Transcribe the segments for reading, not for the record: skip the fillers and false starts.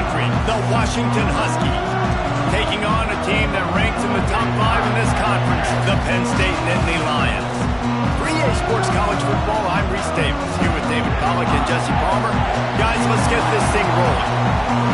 country, the Washington Huskies. Taking on a team that ranks in the top 5 in this conference, the Penn State Nittany Lions. For EA Sports College Football, I'm Reese Davis, here with David Pollack and Jesse Palmer. Guys, let's get this thing rolling.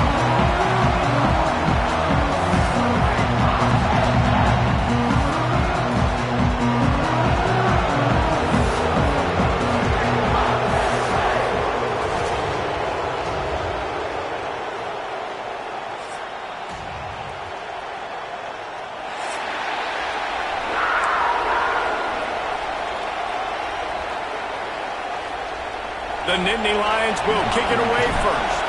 The Nittany Lions will kick it away first.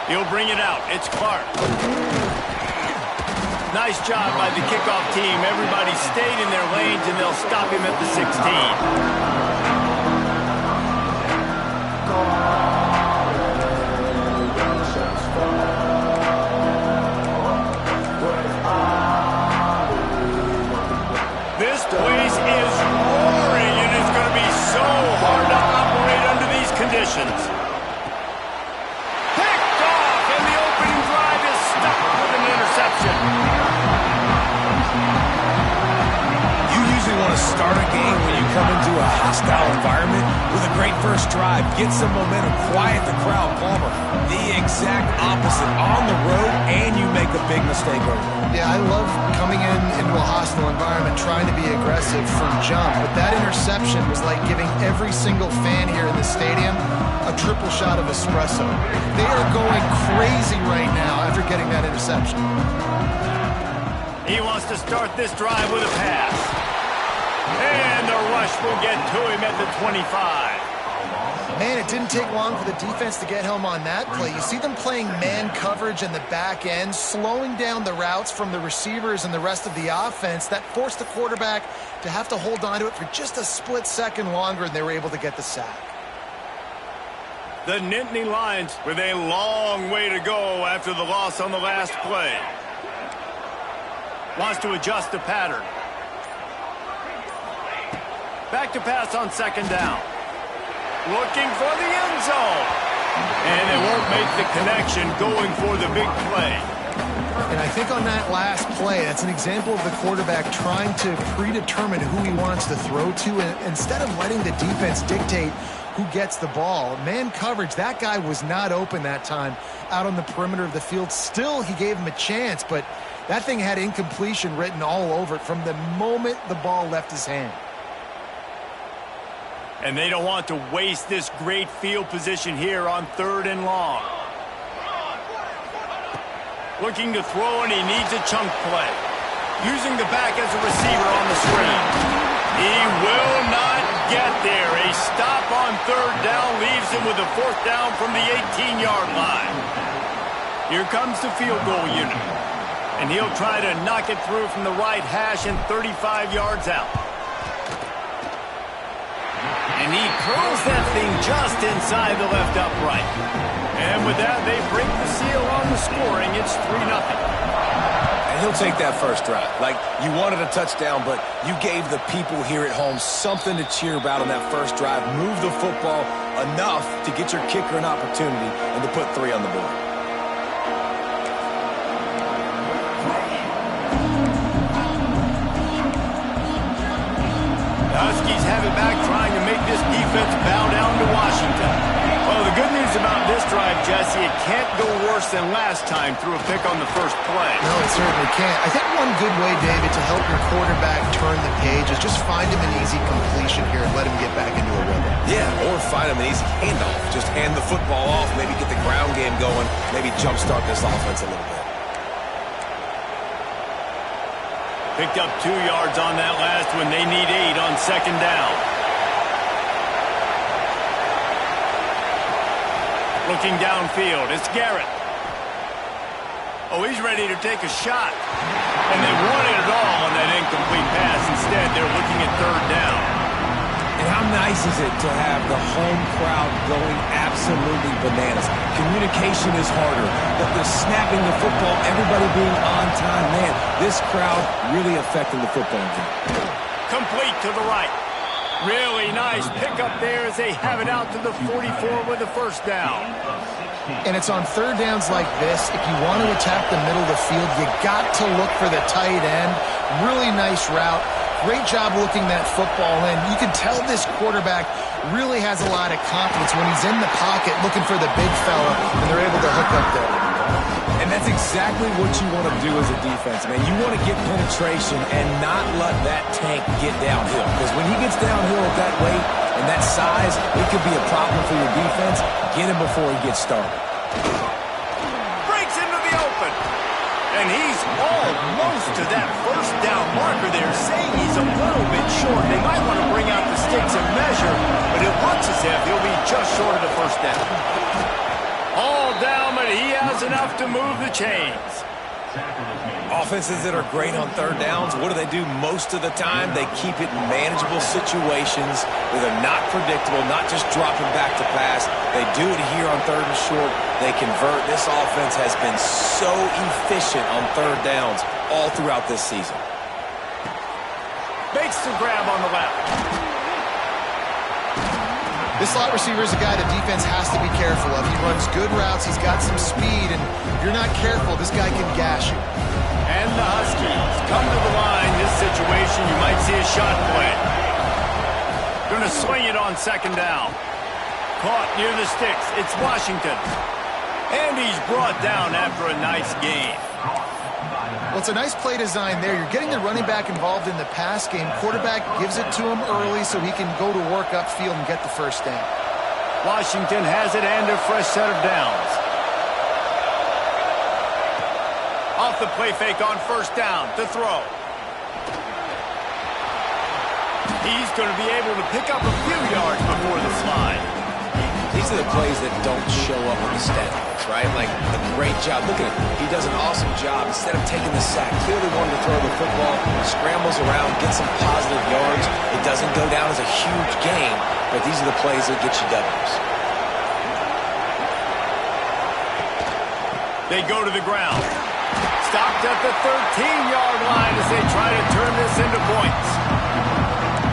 He'll bring it out. It's Clark. Nice job by the kickoff team. Everybody stayed in their lanes, and they'll stop him at the 16. This place is roaring, and it's going to be so hard to operate under these conditions. Picked off, and the opening drive is stopped with an interception. You usually want to start a game when you come into a hostile environment with a great first drive. Get some momentum, quiet the crowd. Palmer, the exact opposite. On the road, and you make a big mistake early. Yeah, I love coming into a hostile environment, trying to be aggressive from jump, but that interception was like giving every single fan here in the stadium a triple shot of espresso. They are going crazy right now after getting that interception. He wants to start this drive with a pass. And the rush will get to him at the 25. Man, it didn't take long for the defense to get home on that play. You see them playing man coverage in the back end, slowing down the routes from the receivers and the rest of the offense. That forced the quarterback to have to hold on to it for just a split second longer, and they were able to get the sack. The Nittany Lions with a long way to go after the loss on the last play. Wants to adjust the pattern. Back to pass on second down. Looking for the end zone. And it won't make the connection, going for the big play. And I think on that last play, that's an example of the quarterback trying to predetermine who he wants to throw to, and instead of letting the defense dictate who gets the ball. Man coverage, that guy was not open that time out on the perimeter of the field. Still, he gave him a chance, but that thing had incompletion written all over it from the moment the ball left his hand. And they don't want to waste this great field position here on 3rd and long. Looking to throw, and he needs a chunk play. Using the back as a receiver on the screen. He will not get there. A stop on 3rd down leaves him with a 4th down from the 18-yard line. Here comes the field goal unit. And he'll try to knock it through from the right hash and 35 yards out. And he curls that thing just inside the left upright. And with that, they break the seal on the scoring. It's 3-0. And he'll take that first drive. Like, you wanted a touchdown, but you gave the people here at home something to cheer about on that first drive. Move the football enough to get your kicker an opportunity and to put 3 on the board. The Huskies have it back, trying to make this defense bow down to Washington. Well, the good news about this drive, Jesse, it can't go worse than last time through a pick on the first play. No, it certainly can't. I think one good way, David, to help your quarterback turn the page is just find him an easy completion here and let him get back into a rhythm. Yeah, or find him an easy handoff. Just hand the football off, maybe get the ground game going, maybe jumpstart this offense a little bit. Picked up 2 yards on that last one. They need 8 on second down. Looking downfield, it's Garrett. Oh, he's ready to take a shot. And they wanted it all on that incomplete pass. Instead, they're looking at 3rd down. And how nice is it to have the home crowd going absolutely bananas? Communication is harder. The snapping the football, everybody being on time. Man, this crowd really affecting the football game. Complete to the right. Really nice pickup there as they have it out to the 44 with the first down. And it's on third downs like this. If you want to attack the middle of the field, you got to look for the tight end. Really nice route. Great job looking that football in. You can tell this quarterback really has a lot of confidence when he's in the pocket looking for the big fella, and they're able to hook up there. And that's exactly what you want to do as a defense, man. You want to get penetration and not let that tank get downhill. Because when he gets downhill at that weight and that size, it could be a problem for your defense. Get him before he gets started. Breaks into the open. And he's almost to that first down marker there, saying he's a little bit short. They might want to bring out the sticks and measure, but it looks as if he'll be just short of the first down. All down, but he has enough to move the chains. Offenses that are great on third downs, what do they do most of the time? They keep it in manageable situations where they're not predictable, not just dropping back to pass. They do it here on third and short. They convert. This offense has been so efficient on third downs all throughout this season. Makes the grab on the left. This slot receiver is a guy the defense has to be careful of. He runs good routes. He's got some speed, and if you're not careful, this guy can gash you. And the Huskies come to the line. This situation, you might see a shot play. Going to swing it on second down. Caught near the sticks. It's Washington. And he's brought down after a nice gain. Well, it's a nice play design there. You're getting the running back involved in the pass game. Quarterback gives it to him early so he can go to work upfield and get the first down. Washington has it and a fresh set of downs. Off the play fake on first down to throw. He's going to be able to pick up a few yards before the slide. These are the plays that don't show up on the stat books, right? Like a great job. Look at him. He does an awesome job. Instead of taking the sack, clearly wanted to throw the football, scrambles around, gets some positive yards. It doesn't go down as a huge gain, but these are the plays that get you W's. They go to the ground. Stopped at the 13-yard line as they try to turn this into points.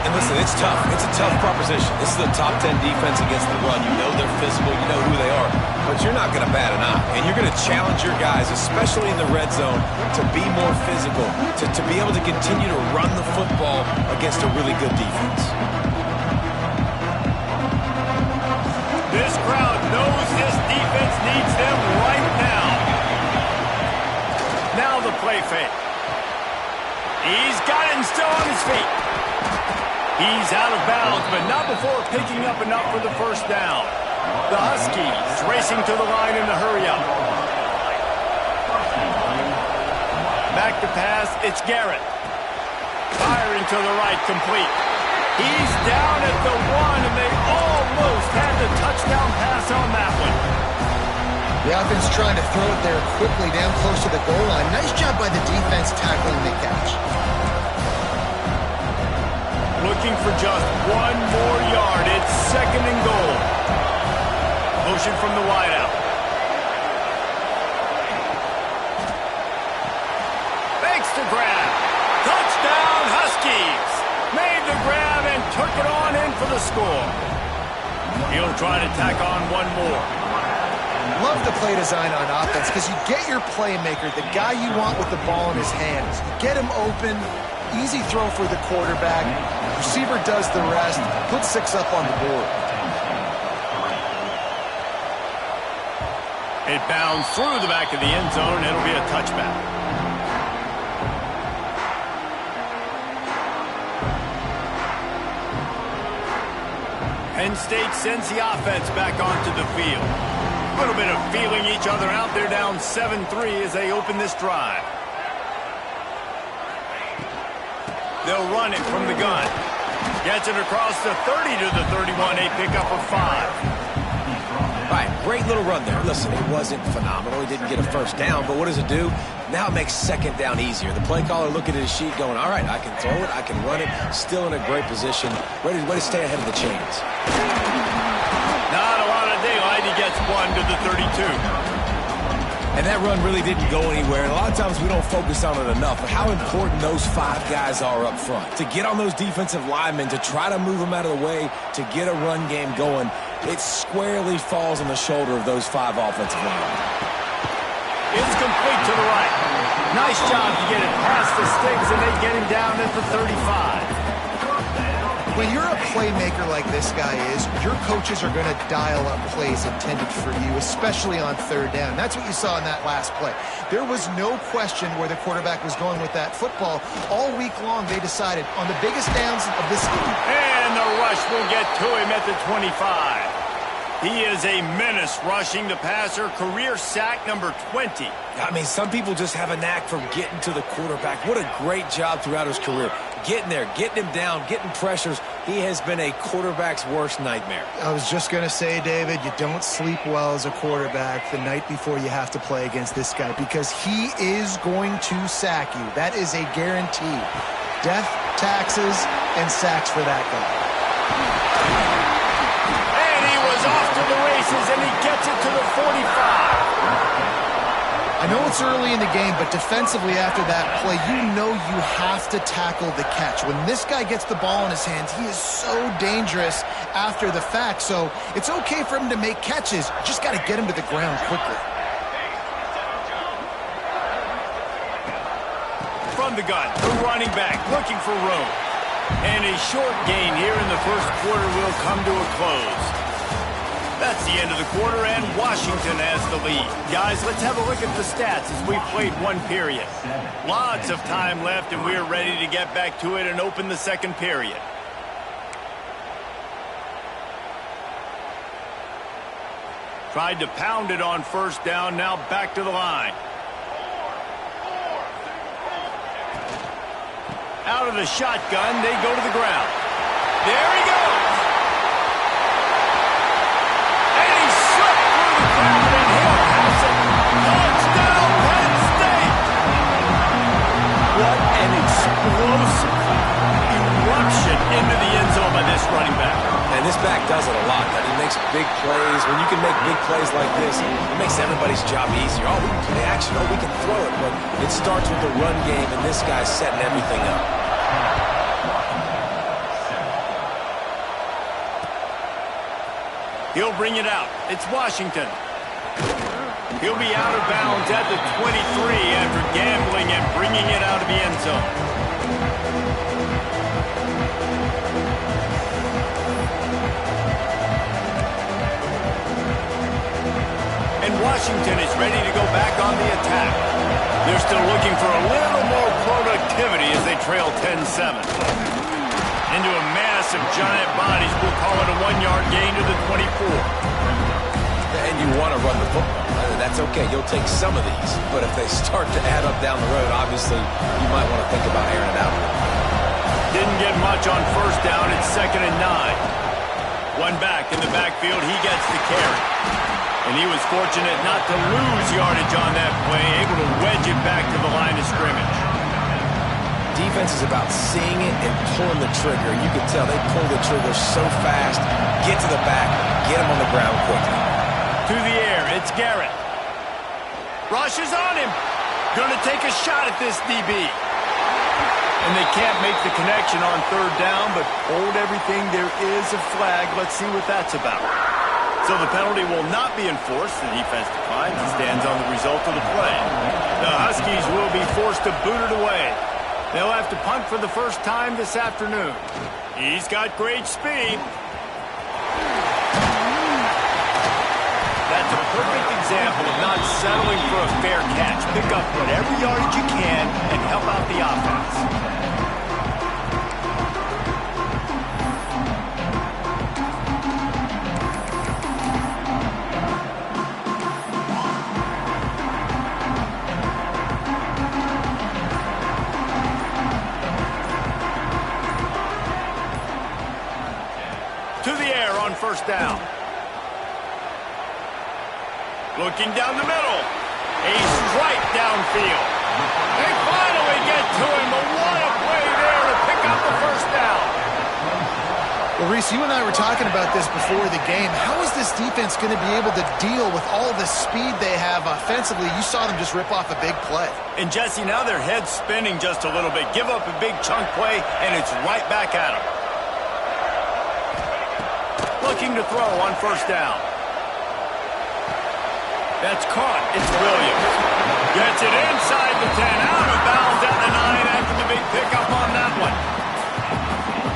And listen, it's tough. It's a tough proposition. This is a top 10 defense against the run. You know they're physical. You know who they are. But you're not going to bat an eye. And you're going to challenge your guys, especially in the red zone, to be more physical, to be able to continue to run the football against a really good defense. This crowd knows this defense needs them right now. Now the play fake. He's got it and still on his feet. He's out of bounds, but not before picking up enough for the first down. The Huskies racing to the line in a hurry-up. Back to pass, it's Garrett. Firing to the right, complete. He's down at the 1, and they almost had the touchdown pass on that one. The offense trying to throw it there quickly down close to the goal line. Nice job by the defense tackling the catch. Looking for just one more yard. It's second and goal. Motion from the wideout. Makes the grab. Touchdown, Huskies. Made the grab and took it on in for the score. He'll try to tack on one more. Love the play design on offense because you get your playmaker, the guy you want with the ball in his hands. You get him open, easy throw for the quarterback. Receiver does the rest, put 6 up on the board. It bounds through the back of the end zone. It'll be a touchback. Penn State sends the offense back onto the field. A little bit of feeling each other out. They're down 7-3 as they open this drive. They'll run it from the gun. Gets it across the 30 to the 31. A pickup of 5. All right, great little run there. Listen, it wasn't phenomenal. He didn't get a first down, but what does it do? Now it makes second down easier. The play caller looking at his sheet going, all right, I can throw it, I can run it, still in a great position, ready to stay ahead of the chains. Not a lot of daylight. He gets 1 to the 32. And that run really didn't go anywhere. And a lot of times we don't focus on it enough. But how important those 5 guys are up front. To get on those defensive linemen, to try to move them out of the way, to get a run game going, it squarely falls on the shoulder of those 5 offensive linemen. It's complete to the right. Nice job to get it past the sticks, and they get him down at the 35. When you're a playmaker like this guy is, your coaches are going to dial up plays intended for you, especially on third down. That's what you saw in that last play. There was no question where the quarterback was going with that football. All week long, they decided on the biggest downs of this game. And the rush will get to him at the 25. He is a menace rushing the passer. Career sack number 20. I mean, some people just have a knack for getting to the quarterback. What a great job throughout his career. Getting there, getting him down, getting pressures. He has been a quarterback's worst nightmare. I was just going to say, David, you don't sleep well as a quarterback the night before you have to play against this guy because he is going to sack you. That is a guarantee. Death, taxes, and sacks for that guy. Off to the races, and he gets it to the 45. I know it's early in the game, but defensively after that play, you know you have to tackle the catch. When this guy gets the ball in his hands, he is so dangerous after the fact. So it's okay for him to make catches. You just got to get him to the ground quickly. From the gun, the running back looking for room. And a short gain here in the first quarter will come to a close. That's the end of the quarter, and Washington has the lead. Guys, let's have a look at the stats as we've played one period. Lots of time left, and we're ready to get back to it and open the second period. Tried to pound it on first down, now back to the line. Out of the shotgun, they go to the ground. There he goes. What an explosive eruption into the end zone by this running back. And this back does it a lot. He makes big plays. When you can make big plays like this, it makes everybody's job easier. Oh, we can play action. Oh, we can throw it. But it starts with the run game, and this guy's setting everything up. He'll bring it out. It's Washington. He'll be out of bounds at the 23 after gambling and bringing it out of the end zone. And Washington is ready to go back on the attack. They're still looking for a little more productivity as they trail 10-7. Into a mass of giant bodies, we'll call it a 1-yard gain to the 24. And you want to run the football. That's okay. You'll take some of these. But if they start to add up down the road, obviously, you might want to think about airing it out. Didn't get much on first down. It's 2nd and 9. One back in the backfield. He gets the carry. And he was fortunate not to lose yardage on that play, able to wedge it back to the line of scrimmage. Defense is about seeing it and pulling the trigger. You can tell they pull the trigger so fast, get to the back, get him on the ground quickly. To the air, it's Garrett. Rush is on him. Going to take a shot at this DB. And they can't make the connection on third down, but hold everything. There is a flag. Let's see what that's about. So the penalty will not be enforced. The defense declines and stands on the result of the play. The Huskies will be forced to boot it away. They'll have to punt for the first time this afternoon. He's got great speed. That's a perfect example of not settling for a fair catch. Pick up whatever yardage you can and help out the offense. To the air on first down. Looking down the middle. A strike downfield. They finally get to him, but what a play there to pick up the first down. Well, Reese, you and I were talking about this before the game. How is this defense going to be able to deal with all the speed they have offensively? You saw them just rip off a big play. And, Jesse, now their head's spinning just a little bit. Give up a big chunk play, and it's right back at them. Looking to throw on first down. That's caught. It's Williams. Gets it inside the 10. Out of bounds at the 9 after the big pickup on that one.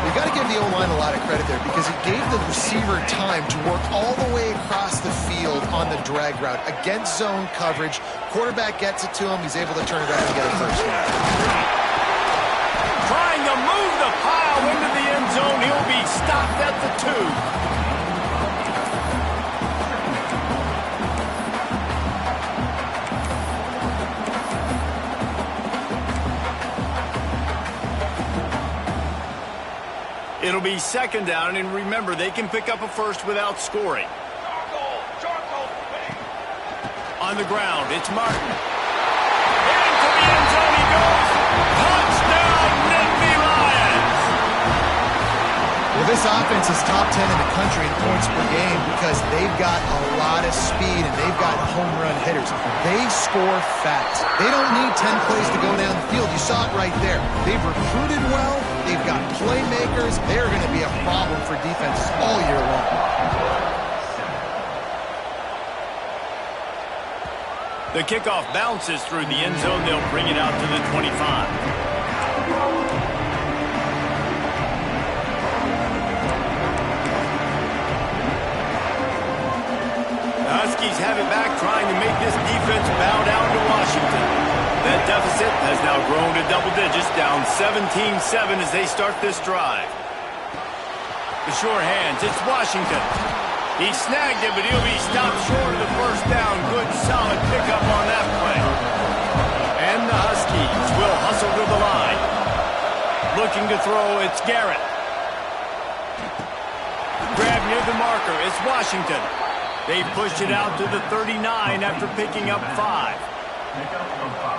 You got to give the O-line a lot of credit there because it gave the receiver time to work all the way across the field on the drag route against zone coverage. Quarterback gets it to him. He's able to turn it around and get a first down. Trying to move the pile into the end zone. He'll be stopped at the 2. It'll be second down, and remember, they can pick up a first without scoring. On the ground, it's Martin. Into the end zone he goes. Touchdown, Nittany Lions! Well, this offense is top 10 in the country in points per game because they've got a lot of speed and they've got home run hitters. They score fast. They don't need 10 plays to go down the field. You saw it right there. They've recruited well. They've got playmakers. They're going to be a problem for defenses all year long. The kickoff bounces through the end zone. They'll bring it out to the 25. The Huskies have it back, trying to make this defense bow down to Washington. That deficit has now grown to double digits, down 17-7 as they start this drive. The sure hands, it's Washington. He snagged it, but he'll be stopped short of the first down. Good, solid pickup on that play. And the Huskies will hustle to the line. Looking to throw, it's Garrett. Grab near the marker, it's Washington. They pushed it out to the 39 after picking up 5.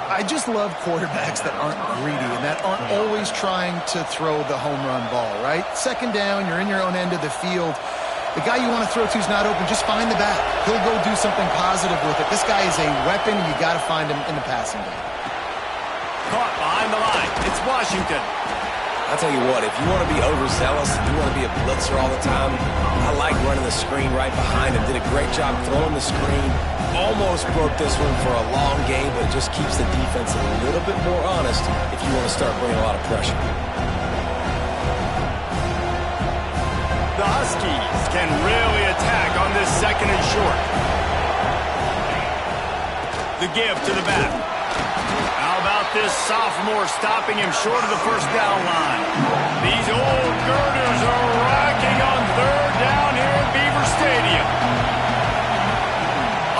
I just love quarterbacks that aren't greedy and that aren't always trying to throw the home run ball, right? Second down, you're in your own end of the field. The guy you want to throw to is not open. Just find the back. He'll go do something positive with it. This guy is a weapon, and you got to find him in the passing game. Caught behind the line. It's Washington. I'll tell you what, if you want to be overzealous, if you want to be a blitzer all the time, I like running the screen right behind him. Did a great job throwing the screen. Almost broke this one for a long game, but it just keeps the defense a little bit more honest if you want to start bringing a lot of pressure. The Huskies can really attack on this second and short. The give to the back. How about this sophomore stopping him short of the first down line? These old girders are rocking on third down here at Beaver Stadium.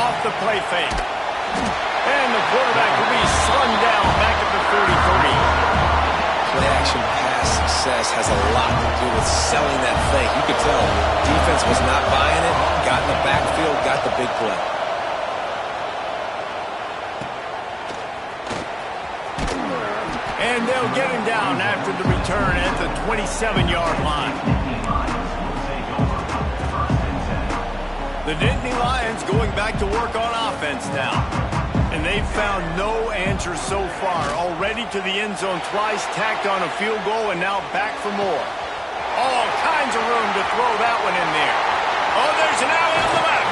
Off the play fake. And the quarterback will be slung down back at the 33. Play action pass success has a lot to do with selling that fake. You could tell defense was not buying it, got in the backfield, got the big play. And they'll get him down after the return at the 27-yard line. The Nittany Lions going back to work on offense now. And they've found no answer so far. Already to the end zone twice, tacked on a field goal, and now back for more. All kinds of room to throw that one in there. Oh, there's an alley on the back.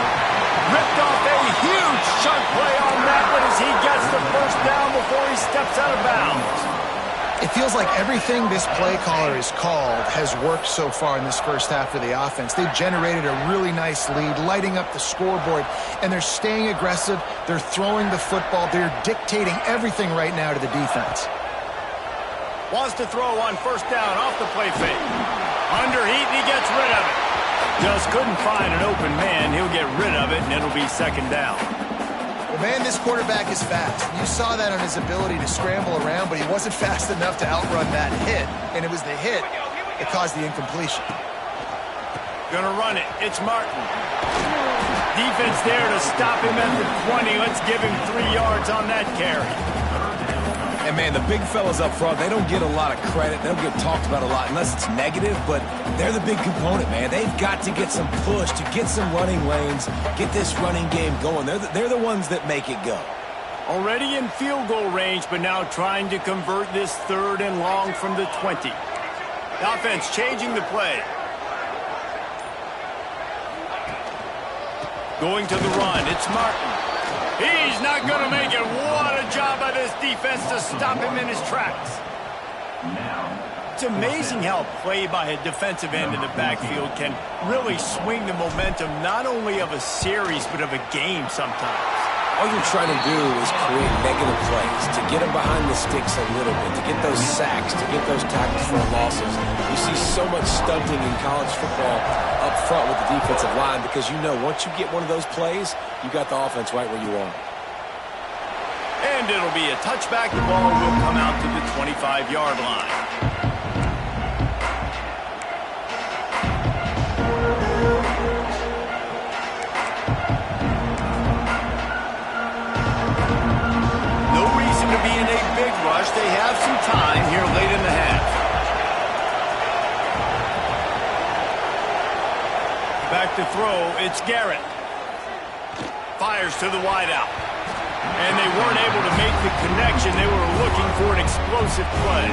Ripped off a huge chunk play on that one as he gets the first down before he steps out of bounds. It feels like everything this play caller has called has worked so far in this first half of the offense. They've generated a really nice lead, lighting up the scoreboard, and they're staying aggressive. They're throwing the football. They're dictating everything right now to the defense. Wants to throw on first down off the play fake. Under heat, and he gets rid of it. Just couldn't find an open man. He'll get rid of it, and it'll be second down. Well, man, this quarterback is fast. You saw that on his ability to scramble around, but he wasn't fast enough to outrun that hit, and it was the hit that caused the incompletion. Gonna run it. It's Martin. Defense there to stop him at the 20. Let's give him 3 yards on that carry. And, man, the big fellas up front, they don't get a lot of credit. They don't get talked about a lot unless it's negative, but they're the big component, man. They've got to get some push, to get some running lanes, get this running game going. They're the ones that make it go. Already in field goal range, but now trying to convert this 3rd and long from the 20. The offense changing the play. Going to the run, it's Martin. He's not going to make it. What a job by this defense to stop him in his tracks. It's amazing how play by a defensive end in the backfield can really swing the momentum not only of a series but of a game sometimes. All you're trying to do is create negative plays, to get them behind the sticks a little bit, to get those sacks, to get those tackles for losses. You see so much stunting in college football up front with the defensive line because you know once you get one of those plays, you got the offense right where you want it. And it'll be a touchback. The ball will come out to the 25-yard line. They have some time here late in the half. Back to throw, it's Garrett. Fires to the wideout. And they weren't able to make the connection. They were looking for an explosive play.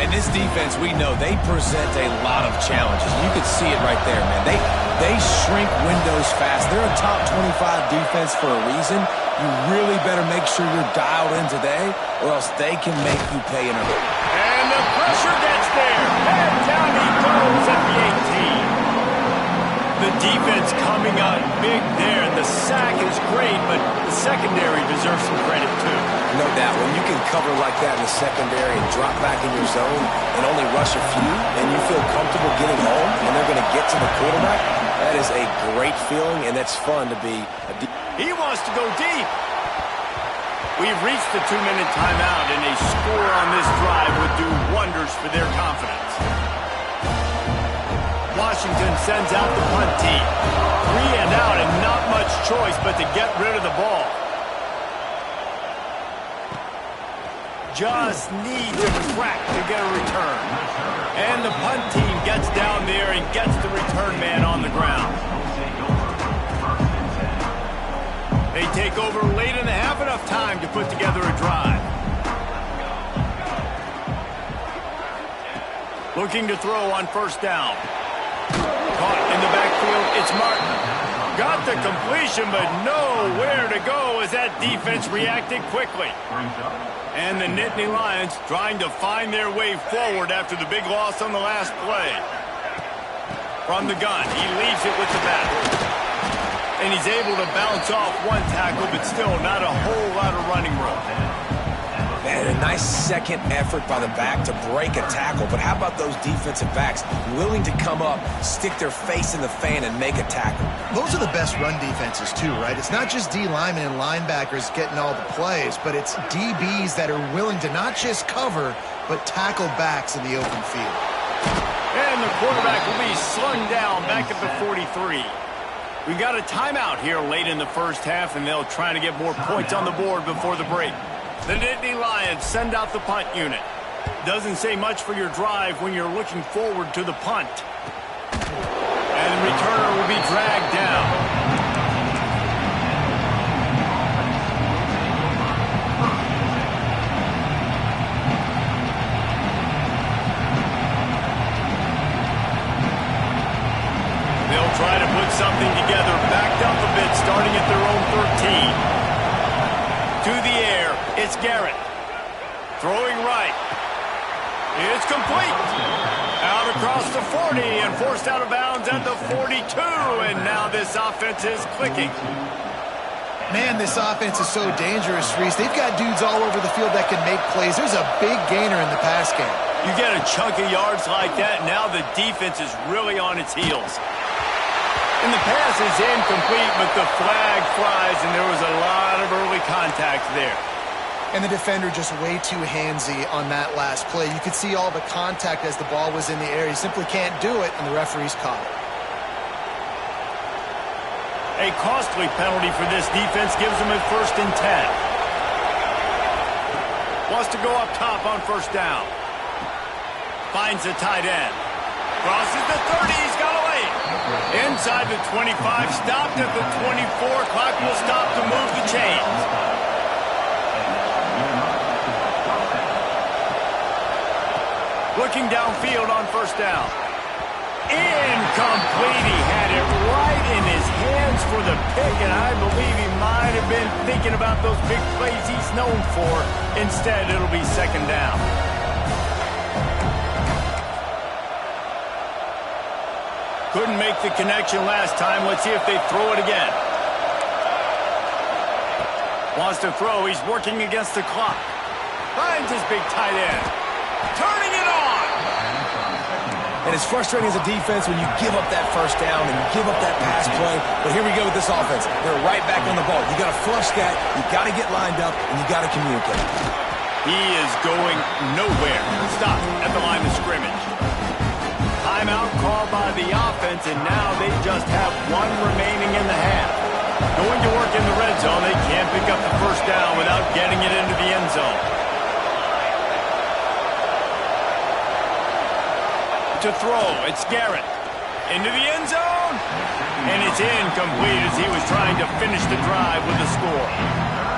And this defense, we know, they present a lot of challenges. You can see it right there, man. They shrink windows fast. They're a top 25 defense for a reason. You really better make sure you're dialed in today, or else they can make you pay in a hurry. And the pressure gets there. And down he goes at the 18. The defense coming out big there. The sack is great, but the secondary deserves some credit too. No doubt. When you can cover like that in the secondary and drop back in your zone and only rush a few, and you feel comfortable getting home, and they're going to get to the quarterback, that is a great feeling, and that's fun to be a He wants to go deep. We've reached the 2-minute timeout, and a score on this drive would do wonders for their confidence. Washington sends out the punt team. 3 and out, and not much choice but to get rid of the ball. Just needs a crack to get a return. And the punt team gets down there and gets the return man on the ground. They take over late in the half, enough time to put together a drive. Looking to throw on 1st down. Caught in the backfield, it's Martin. Got the completion, but nowhere to go as that defense reacted quickly. And the Nittany Lions trying to find their way forward after the big loss on the last play. From the gun, he leaves it with the back. And he's able to bounce off one tackle, but still not a whole lot of running room. Man, a nice second effort by the back to break a tackle. But how about those defensive backs willing to come up, stick their face in the fan, and make a tackle? Those are the best run defenses, too, right? It's not just D linemen and linebackers getting all the plays, but it's DBs that are willing to not just cover, but tackle backs in the open field. And the quarterback will be slung down back at the 43. We've got a timeout here late in the first half, and they'll try to get more points on the board before the break. The Nittany Lions send out the punt unit. Doesn't say much for your drive when you're looking forward to the punt. And the returner will be dragged down. They'll try to put something together, backed up a bit, starting at their own 13. To the air, it's Garrett. Throwing right. It's complete. Out across the 40 and forced out of bounds at the 42. And now this offense is clicking. Man, this offense is so dangerous, Reese. They've got dudes all over the field that can make plays. There's a big gainer in the pass game. You get a chunk of yards like that, now the defense is really on its heels. And the pass is incomplete, but the flag flies, and there was a lot of early contact there. And the defender just way too handsy on that last play. You could see all the contact as the ball was in the air. He simply can't do it, and the referee's caught it. A costly penalty for this defense gives them a 1st and 10. Wants to go up top on first down. Finds the tight end. Crosses the 30. He's got away. Inside the 25. Stopped at the 24. Clock will stop to move the chains. Looking downfield on first down. Incomplete. He had it right in his hands for the pick, and I believe he might have been thinking about those big plays he's known for. Instead, it'll be second down. Couldn't make the connection last time. Let's see if they throw it again. Wants to throw. He's working against the clock. Finds his big tight end. Turning it on. And it's frustrating as a defense when you give up that first down and you give up that pass play. But here we go with this offense. They're right back on the ball. You got to flush that. You got to get lined up, and you got to communicate. He is going nowhere. Stop at the line of scrimmage. Timeout called by the offense, and now they just have one remaining in the half. Going to work in the red zone. They can't pick up the first down without getting it into the end zone. To throw, it's Garrett. Into the end zone. And it's incomplete as he was trying to finish the drive with a score.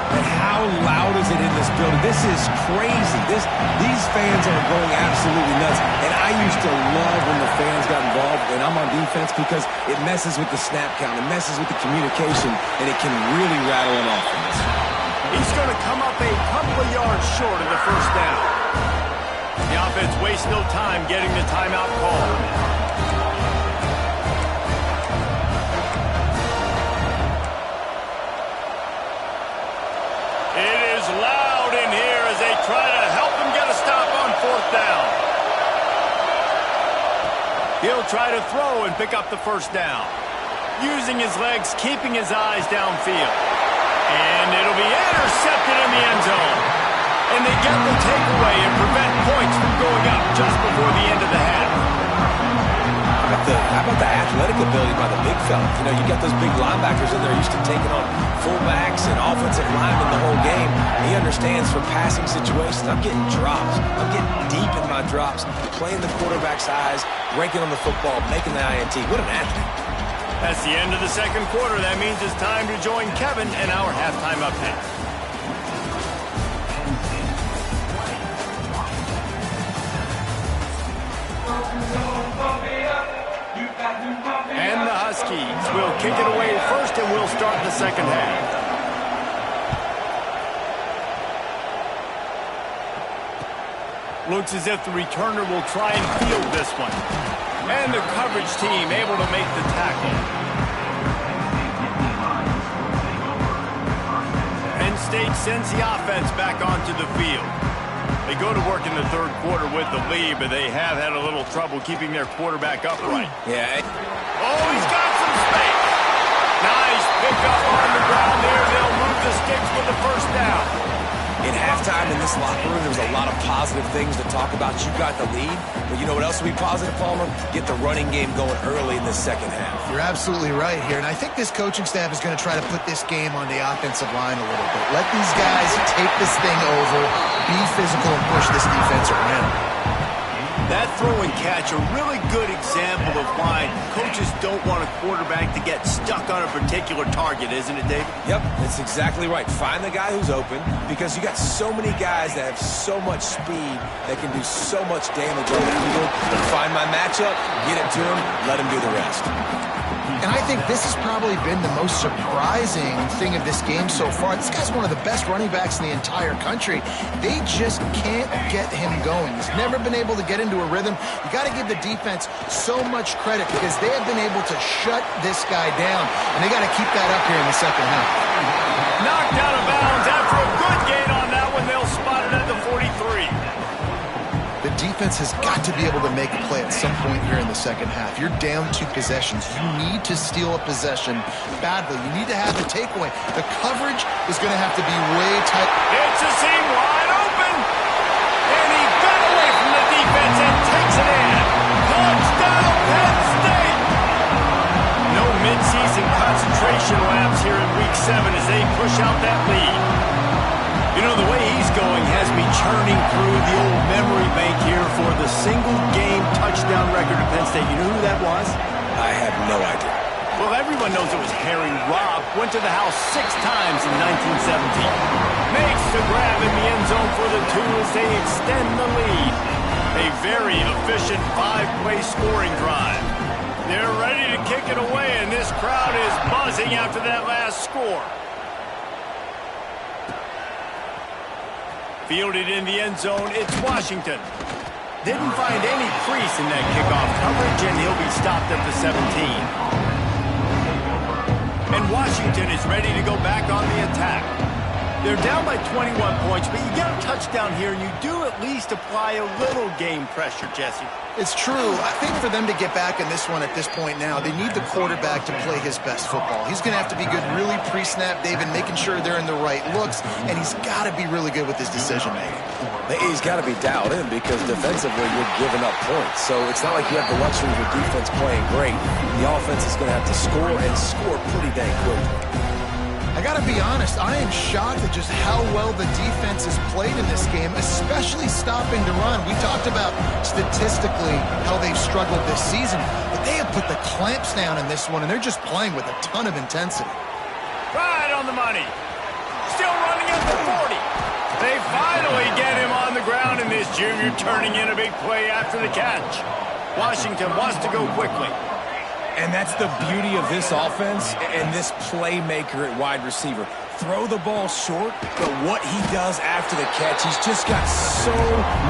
And how loud is it in this building? This is crazy. These fans are going absolutely nuts. And I used to love when the fans got involved, and I'm on defense, because it messes with the snap count. It messes with the communication, and it can really rattle an offense. He's going to come up a couple of yards short of the first down. The offense wastes no time getting the timeout call. It is loud in here as they try to help him get a stop on fourth down. He'll try to throw and pick up the first down. Using his legs, keeping his eyes downfield. And it'll be intercepted in the end zone. And they get the takeaway and prevent points from going up just before the end of the half. How about the athletic ability by the big fella? You know, you got those big linebackers in there used to taking on fullbacks and offensive linemen the whole game. He understands for passing situations. I'm getting drops. I'm getting deep in my drops, playing the quarterback's eyes, breaking on the football, making the INT. What an athlete. That's the end of the second quarter. That means it's time to join Kevin in our halftime update. And the Huskies will kick it away first, and we'll start the second half. Looks as if the returner will try and field this one. And the coverage team able to make the tackle. Penn State sends the offense back onto the field. They go to work in the third quarter with the lead, but they have had a little trouble keeping their quarterback upright. Yeah. Oh, he's got some space. Nice pickup on the ground there. They'll move the sticks with the first down. In halftime in this locker room, there was a lot of positive things to talk about. You got the lead, but you know what else will be positive, Palmer? Get the running game going early in the second half. You're absolutely right here, and I think this coaching staff is going to try to put this game on the offensive line a little bit. Let these guys take this thing over, be physical, and push this defense around. That throw and catch, a really good example of why coaches don't want a quarterback to get stuck on a particular target, isn't it, Dave? Yep, that's exactly right. Find the guy who's open, because you got so many guys that have so much speed that can do so much damage on the field. Find my matchup, get it to him, let him do the rest. And I think this has probably been the most surprising thing of this game so far. This guy's one of the best running backs in the entire country. They just can't get him going. He's never been able to get into a rhythm. You got to give the defense so much credit, because they have been able to shut this guy down, and they got to keep that up here in the second half. Knocked out of bounds after a good gain on that one. They'll spot it at the 43. The defense has got to be able to make a play at some point here in the second half. You're down 2 possessions. You need to steal a possession badly. You need to have the takeaway. The coverage is going to have to be way tight. It's a seam wide open. And he got away from the defense and takes it in. Touchdown, Penn State. No midseason concentration laps here in Week 7 as they push out that lead. You know, the way he's going has be churning through the old memory bank here for the single-game touchdown record of Penn State. You know who that was? I have no idea. Well, everyone knows it was Harry Robb. Went to the house 6 times in 1917. Makes the grab in the end zone for the 2 as they extend the lead. A very efficient 5-play scoring drive. They're ready to kick it away, and this crowd is buzzing after that last score. Fielded in the end zone, it's Washington. Didn't find any crease in that kickoff coverage, and he'll be stopped at the 17. And Washington is ready to go back on the attack. They're down by 21 points, but you get a touchdown here, and you do at least apply a little game pressure, Jesse. It's true. I think for them to get back in this one at this point now, they need the quarterback to play his best football. He's going to have to be good really pre-snap, David, making sure they're in the right looks, and he's got to be really good with his decision-making. He's got to be dialed in because defensively you're giving up points. So it's not like you have the luxury of your defense playing great. The offense is going to have to score and score pretty dang quickly. I got to be honest, I am shocked at just how well the defense has played in this game, especially stopping the run. We talked about statistically how they've struggled this season, but they have put the clamps down in this one, and they're just playing with a ton of intensity. Right on the money. Still running at the 40. They finally get him on the ground, and this junior turning in a big play after the catch. Washington wants to go quickly. And that's the beauty of this offense and this playmaker at wide receiver. Throw the ball short, but what he does after the catch, he's just got so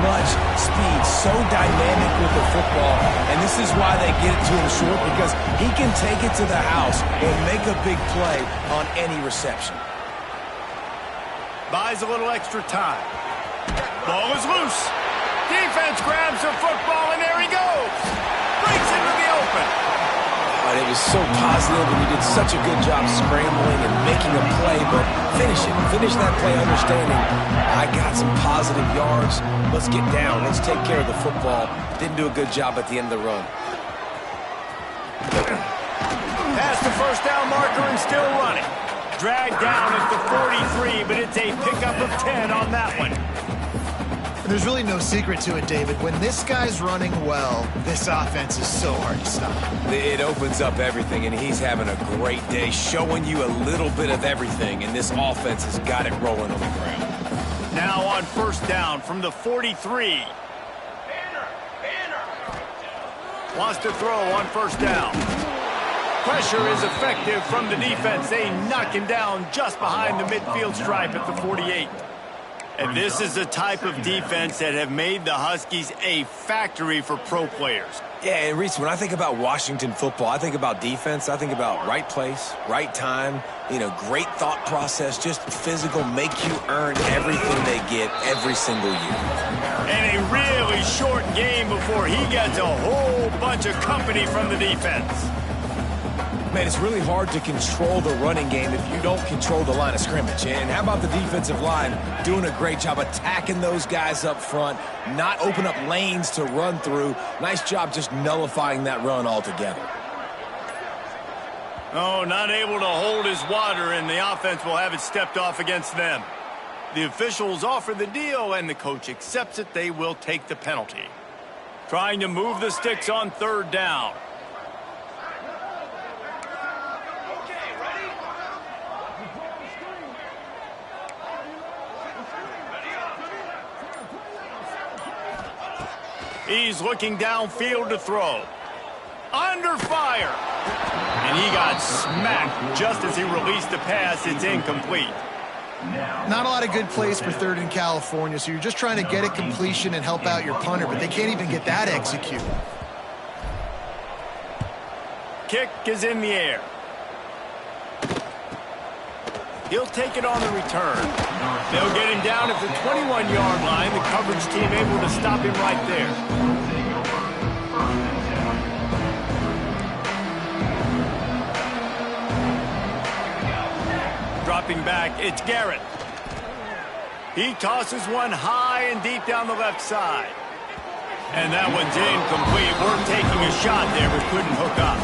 much speed, so dynamic with the football. And this is why they get it to him short, because he can take it to the house and make a big play on any reception. Buys a little extra time. Ball is loose. Defense grabs the football, and there he goes. Breaks into the open. It was so positive, and he did such a good job scrambling and making a play, but finish it. Finish that play understanding, I got some positive yards. Let's get down. Let's take care of the football. Didn't do a good job at the end of the run. Past the first down marker and still running. Dragged down at the 43, but it's a pickup of 10 on that one. There's really no secret to it, David. When this guy's running well, this offense is so hard to stop. It opens up everything, and he's having a great day, showing you a little bit of everything, and this offense has got it rolling on the ground. Now on first down from the 43. Wants to throw on first down. Pressure is effective from the defense. They knock him down just behind the midfield stripe at the 48. And this is the type of defense that have made the Huskies a factory for pro players. Yeah, and Reese, when I think about Washington football, I think about defense. I think about right place, right time, great thought process, just physical, make you earn everything they get every single year. And a really short game before he gets a whole bunch of company from the defense. Man, it's really hard to control the running game if you don't control the line of scrimmage. And how about the defensive line doing a great job attacking those guys up front, not open up lanes to run through. Nice job just nullifying that run altogether. Oh, not able to hold his water, and the offense will have it stepped off against them. The officials offer the deal, and the coach accepts it. They will take the penalty. Trying to move the sticks on third down. He's looking downfield to throw. Under fire. And he got smacked just as he released the pass. It's incomplete. Not a lot of good plays for third in California, so you're just trying to get a completion and help out your punter, but they can't even get that executed. Kick is in the air. He'll take it on the return. They'll get him down at the 21-yard line. The coverage team able to stop him right there. Dropping back, it's Garrett. He tosses one high and deep down the left side. And that one's incomplete. We're taking a shot there, but couldn't hook up.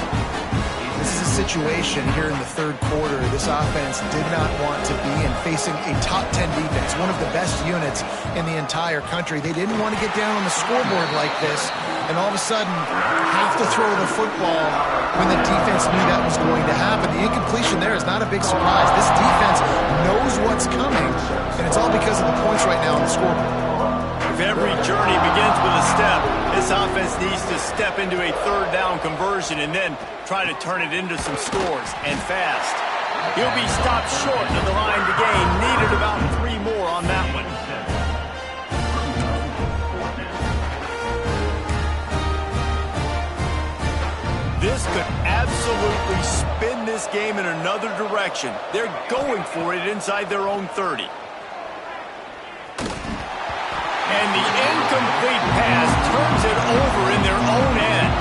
This is a situation here in the third quarter this offense did not want to be in, facing a top 10 defense, one of the best units in the entire country. They didn't want to get down on the scoreboard like this and all of a sudden have to throw the football when the defense knew that was going to happen. The incompletion there is not a big surprise. This defense knows what's coming, and it's all because of the points right now on the scoreboard. If every journey begins with a step, this offense needs to step into a third down conversion and then try to turn it into some scores, and fast. He'll be stopped short of the line to gain. Needed about 3 more on that one. This could absolutely spin this game in another direction. They're going for it inside their own 30. And the incomplete pass turns it over in their own end.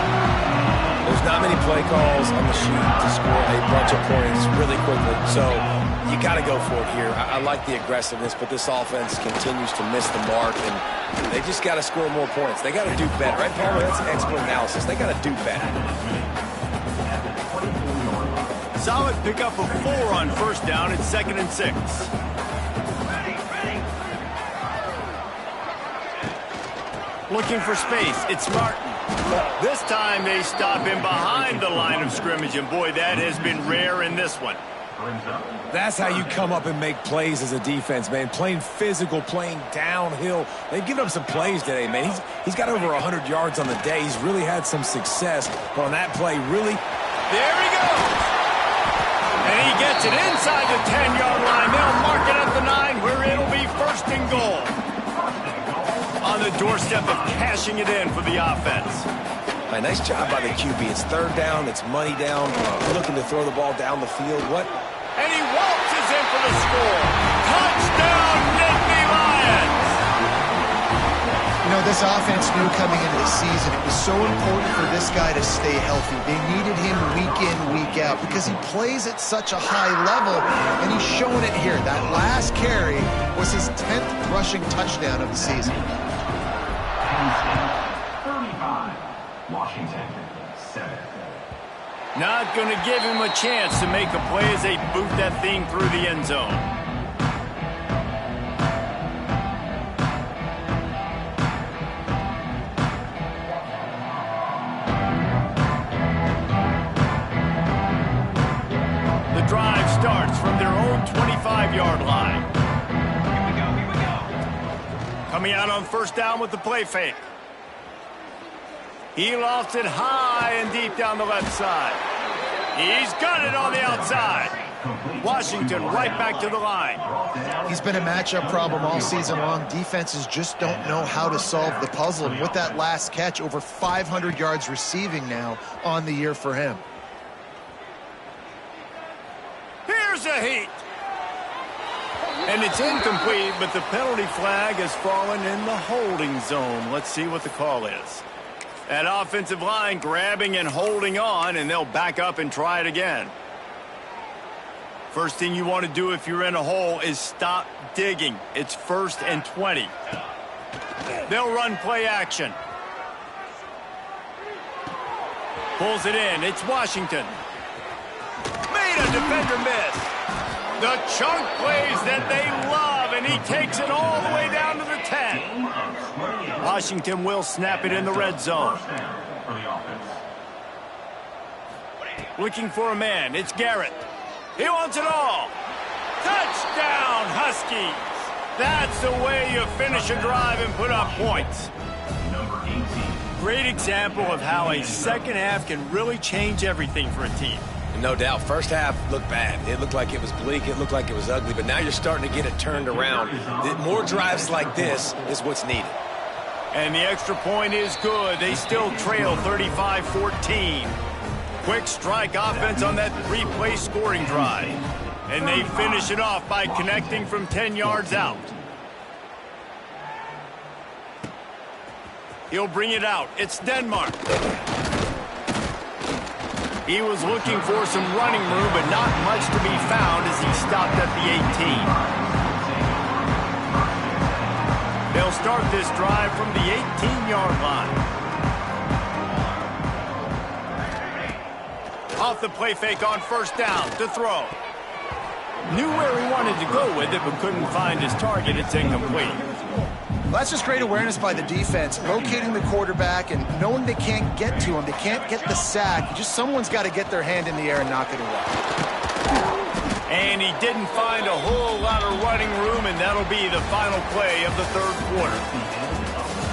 There's not many play calls on the sheet to score a bunch of points really quickly, so you got to go for it here. I like the aggressiveness, but this offense continues to miss the mark, and they just got to score more points. They got to do better, right, Palmer? That's expert analysis. They got to do better. Solid pickup of 4 on first down. It's 2nd and 6. Looking for space. It's Martin. This time they stop him behind the line of scrimmage, and boy, that has been rare in this one. That's how you come up and make plays as a defense, man. Playing physical, playing downhill. They've given up some plays today, man. He's got over 100 yards on the day. He's really had some success. But on that play, really... There he goes. And he gets it inside the 10-yard line. They'll mark it at the 9 where it'll be 1st and goal. On the doorstep of cashing it in for the offense. A nice job by the QB. It's 3rd down. It's money down. Looking to throw the ball down the field. What? And he waltzes in for the score. Touchdown, Nittany Lions! You know, this offense knew coming into the season it was so important for this guy to stay healthy. They needed him week in, week out because he plays at such a high level, and he's showing it here. That last carry was his 10th rushing touchdown of the season. 35, Washington, 7. Not going to give him a chance to make a play as they boot that thing through the end zone. The drive starts from their own 25-yard line. Here we go. Coming out on first down with the play fake. He lofts it high and deep down the left side. He's got it on the outside. Washington right back to the line. He's been a matchup problem all season long. Defenses just don't know how to solve the puzzle. And with that last catch, over 500 yards receiving now on the year for him. Here's a heat. And it's incomplete, but the penalty flag has fallen in the holding zone. Let's see what the call is. That offensive line grabbing and holding on, and they'll back up and try it again. First thing you want to do if you're in a hole is stop digging. It's 1st and 20. They'll run play action. Pulls it in. It's Washington. Made a defender miss. The chunk plays that they love, and he takes it all the way down to the 10. Washington will snap it in the red zone. Looking for a man. It's Garrett. He wants it all. Touchdown, Huskies. That's the way you finish a drive and put up points. Great example of how a second half can really change everything for a team. No doubt. First half looked bad. It looked like it was bleak. It looked like it was ugly. But now you're starting to get it turned around. More drives like this is what's needed. And the extra point is good. They still trail 35-14. Quick strike offense on that 3-play scoring drive. And they finish it off by connecting from 10 yards out. He'll bring it out. It's Denmark. He was looking for some running room, but not much to be found as he stopped at the 18. They'll start this drive from the 18-yard line. Off the play fake on first down to throw. Knew where he wanted to go with it, but couldn't find his target. It's incomplete. Well, that's just great awareness by the defense, locating the quarterback and knowing they can't get to him. They can't get the sack. Just someone's got to get their hand in the air and knock it away. And he didn't find a whole lot of running room, and that'll be the final play of the third quarter.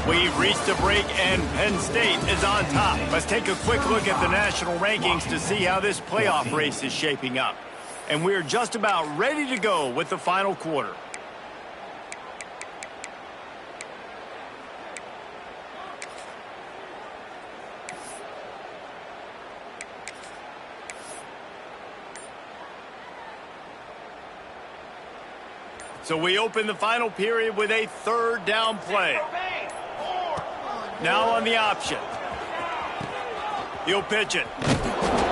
We've reached a break, and Penn State is on top. Let's take a quick look at the national rankings to see how this playoff race is shaping up. And we're just about ready to go with the final quarter. So we open the final period with a third down play. Now on the option. He'll pitch it.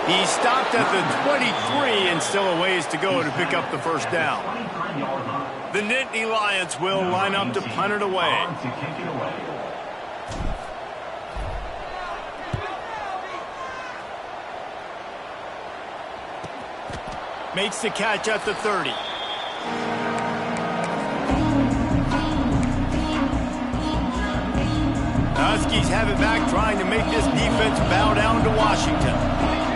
He stopped at the 23 and still a ways to go to pick up the first down. The Nittany Lions will line up to punt it away. Makes the catch at the 30. Huskies have it back, trying to make this defense bow down to Washington.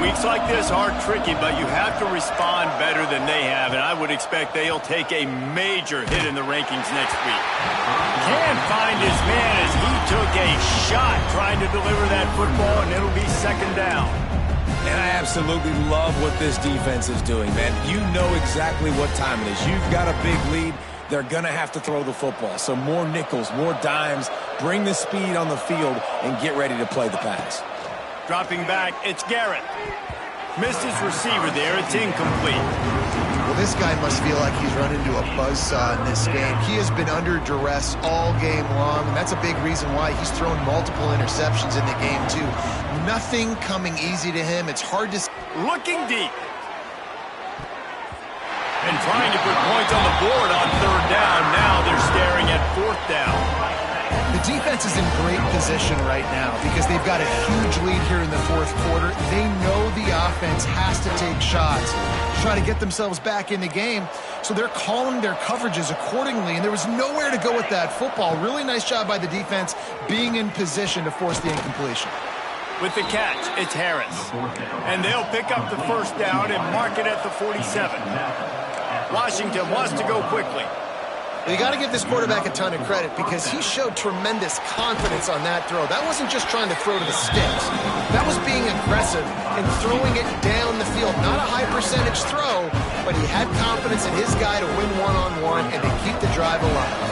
Weeks like this are tricky, but you have to respond better than they have, and I would expect they'll take a major hit in the rankings next week. Can't find his man as he took a shot trying to deliver that football, and it'll be second down. And I absolutely love what this defense is doing, man. You know exactly what time it is. You've got a big lead. They're going to have to throw the football. So more nickels, more dimes, bring the speed on the field, and get ready to play the pass. Dropping back, it's Garrett. Missed his receiver there. It's incomplete. Well, this guy must feel like he's run into a buzzsaw in this game. He has been under duress all game long, and that's a big reason why he's thrown multiple interceptions in the game, too. Nothing coming easy to him. It's hard to... Looking deep. And trying to put points on the board on third down. Now they're staring at fourth down. The defense is in great position right now because they've got a huge lead here in the fourth quarter. They know the offense has to take shots, try to get themselves back in the game. So they're calling their coverages accordingly, and there was nowhere to go with that football. Really nice job by the defense being in position to force the incompletion. With the catch, it's Harris. And they'll pick up the first down and mark it at the 47. Washington wants to go quickly. You got to give this quarterback a ton of credit because he showed tremendous confidence on that throw. That wasn't just trying to throw to the sticks. That was being aggressive and throwing it down the field. Not a high percentage throw, but he had confidence in his guy to win one-on-one and to keep the drive alive.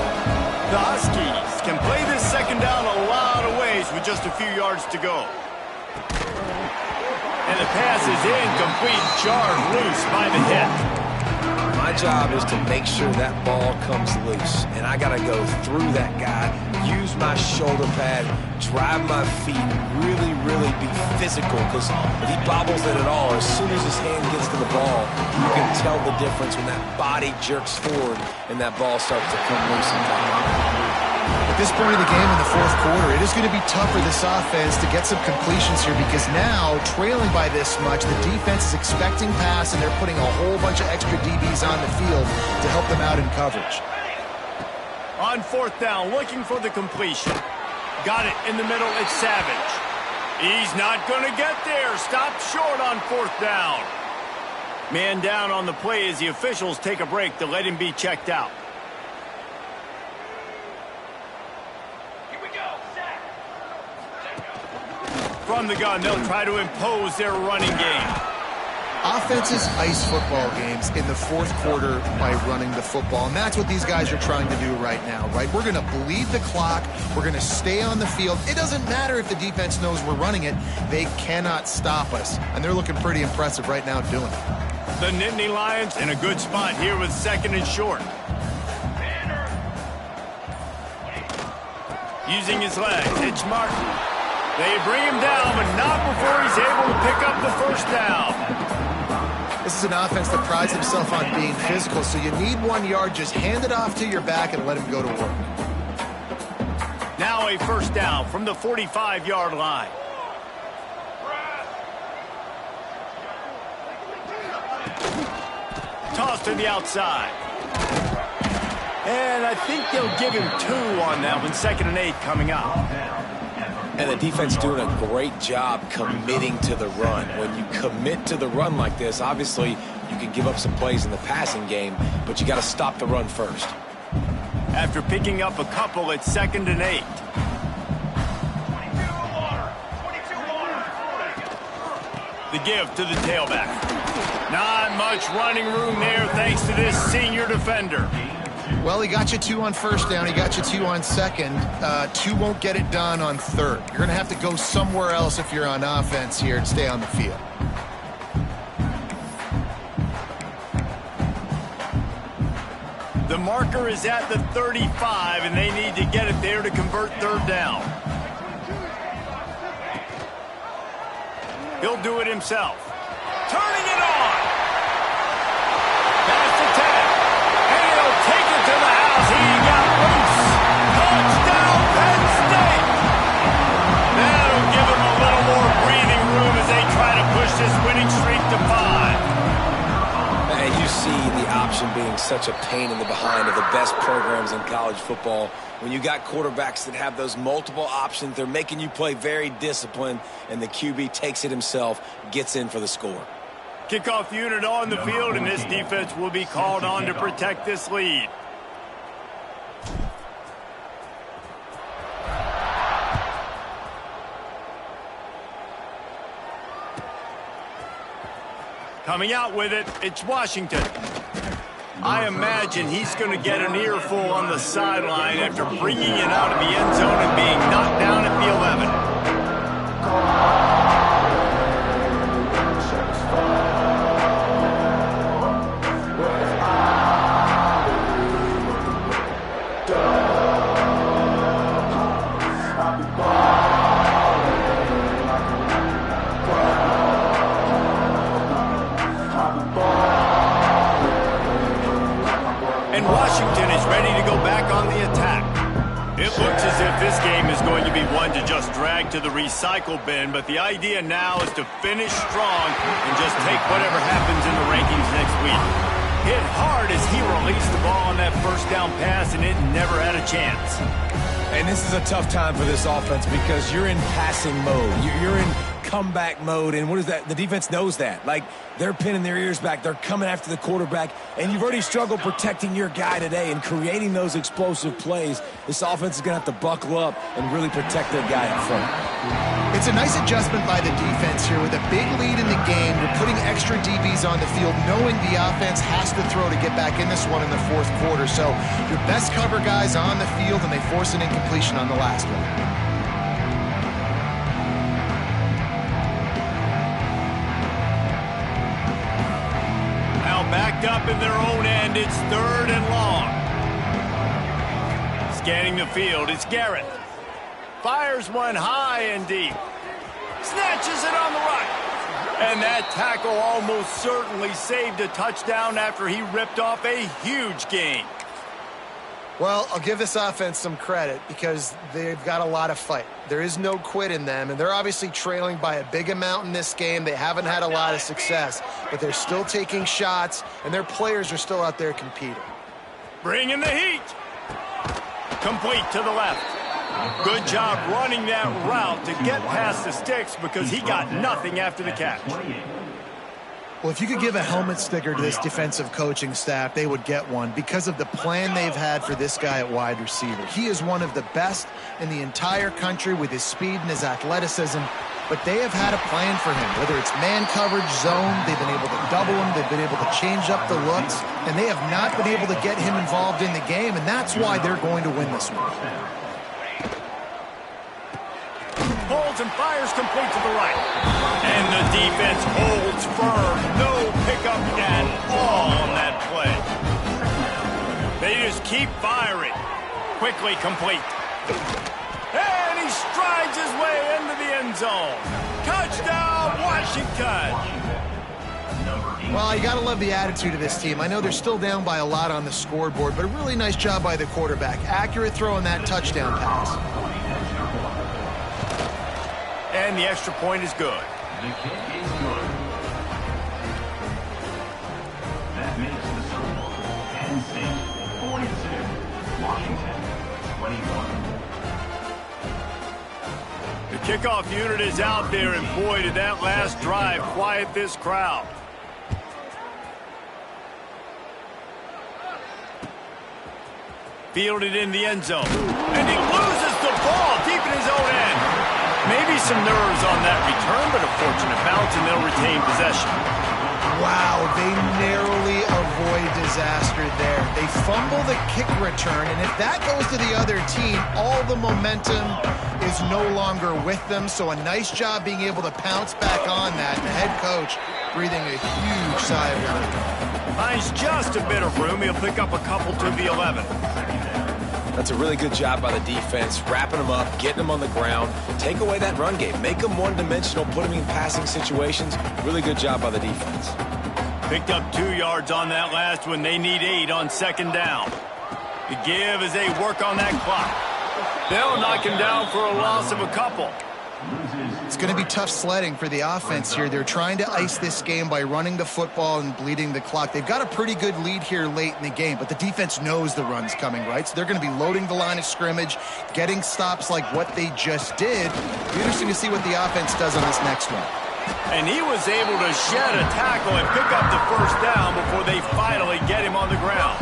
The Huskies can play this second down a lot of ways with just a few yards to go. And the pass is incomplete, jarred loose by the hit. My job is to make sure that ball comes loose, and I got to go through that guy, use my shoulder pad, drive my feet, really, really be physical, because if he bobbles it at all, as soon as his hand gets to the ball, you can tell the difference when that body jerks forward and that ball starts to come loose and down. At this point of the game in the fourth quarter, it is going to be tough for this offense to get some completions here because now, trailing by this much, the defense is expecting pass and they're putting a whole bunch of extra DBs on the field to help them out in coverage. On fourth down, looking for the completion. Got it in the middle, it's Savage. He's not going to get there. Stopped short on fourth down. Man down on the play as the officials take a break to let him be checked out. From the gun, they'll try to impose their running game. Offenses ice football games in the fourth quarter by running the football, and that's what these guys are trying to do right now, right? We're going to bleed the clock. We're going to stay on the field. It doesn't matter if the defense knows we're running it. They cannot stop us, and they're looking pretty impressive right now doing it. The Nittany Lions in a good spot here with second and short. Using his legs, it's Martin. They bring him down, but not before he's able to pick up the first down. This is an offense that prides himself on being physical, so you need 1 yard. Just hand it off to your back and let him go to work. Now a first down from the 45-yard line. to the outside. And I think they'll give him 2 on that one. 2nd and 8 coming up. And the defense doing a great job committing to the run. When you commit to the run like this, obviously you can give up some plays in the passing game, but you got to stop the run first. After picking up a couple, it's 2nd and 8. The give to the tailback. Not much running room there thanks to this senior defender. Well, he got you 2 on 1st down. He got you 2 on 2nd. 2 won't get it done on 3rd. You're going to have to go somewhere else if you're on offense here to stay on the field. The marker is at the 35, and they need to get it there to convert 3rd down. He'll do it himself. Turning it on. Pass to 10. And he'll take it to the house. He got loose. Touchdown, Penn State. That'll give him a little more breathing room as they try to push this winning streak to 5. And you see the option being such a pain in the behind of the best programs in college football. When you got quarterbacks that have those multiple options, they're making you play very disciplined, and the QB takes it himself, gets in for the score. Kickoff unit on the field, and this defense will be called on to protect this lead. Coming out with it, it's Washington. I imagine he's going to get an earful on the sideline after bringing it out of the end zone and being knocked down at the 11. And Washington is ready to go back on the attack. It looks as if this game is going to be one to just drag to the recycle bin, but the idea now is to finish strong and just take whatever happens in the rankings next week. Hit hard as he released the ball on that 1st down pass, and it never had a chance. And this is a tough time for this offense because you're in passing mode. You're in comeback mode, and what is that? The defense knows that. Like, they're pinning their ears back. They're coming after the quarterback, and you've already struggled protecting your guy today and creating those explosive plays. This offense is going to have to buckle up and really protect their guy up front. It's a nice adjustment by the defense here. With a big lead in the game, you're putting extra DBs on the field, knowing the offense has to throw to get back in this one in the 4th quarter. So your best cover guys on the field, and they force an incompletion on the last one. Backed up in their own end, it's 3rd and long. Scanning the field, it's Garrett. Fires one high and deep. Snatches it on the right. And that tackle almost certainly saved a touchdown after he ripped off a huge gain. Well, I'll give this offense some credit because they've got a lot of fight. There is no quit in them, and they're obviously trailing by a big amount in this game. They haven't had a lot of success, but they're still taking shots, and their players are still out there competing. Bringing the heat. Complete to the left. Good job running that route to get past the sticks because he got nothing after the catch. Well, if you could give a helmet sticker to this defensive coaching staff, they would get one because of the plan they've had for this guy at wide receiver. He is one of the best in the entire country with his speed and his athleticism, but they have had a plan for him. Whether it's man coverage, zone, they've been able to double him, they've been able to change up the looks, and they have not been able to get him involved in the game, and that's why they're going to win this one. Holds and fires complete to the right. And the defense holds firm. No pickup at all on that play. They just keep firing. Quickly complete. And he strides his way into the end zone. Touchdown, Washington. Well, you got to love the attitude of this team. I know they're still down by a lot on the scoreboard, but a really nice job by the quarterback. Accurate throw on that touchdown pass. And the extra point is good. The kick is good. That makes the score Washington 21. The kickoff unit is out there, and boy, did that last drive quiet this crowd. Fielded in the end zone. And he loses the ball deep in his own end. Maybe some nerves on that return, but a fortunate bounce, and they'll retain possession. Wow, they narrowly avoid disaster there. They fumble the kick return, and if that goes to the other team, all the momentum is no longer with them. So a nice job being able to pounce back on that. The head coach breathing a huge sigh of relief. Finds just a bit of room. He'll pick up a couple to the 11. That's a really good job by the defense, wrapping them up, getting them on the ground. Take away that run game. Make them one-dimensional, put them in passing situations. Really good job by the defense. Picked up 2 yards on that last one. They need 8 on second down. The give as they work on that clock. They'll knock him down for a loss of a couple. It's going to be tough sledding for the offense here. They're trying to ice this game by running the football and bleeding the clock. They've got a pretty good lead here late in the game, but the defense knows the run's coming, right? So they're going to be loading the line of scrimmage, getting stops like what they just did. It'll be interesting to see what the offense does on this next one. And he was able to shed a tackle and pick up the first down before they finally get him on the ground.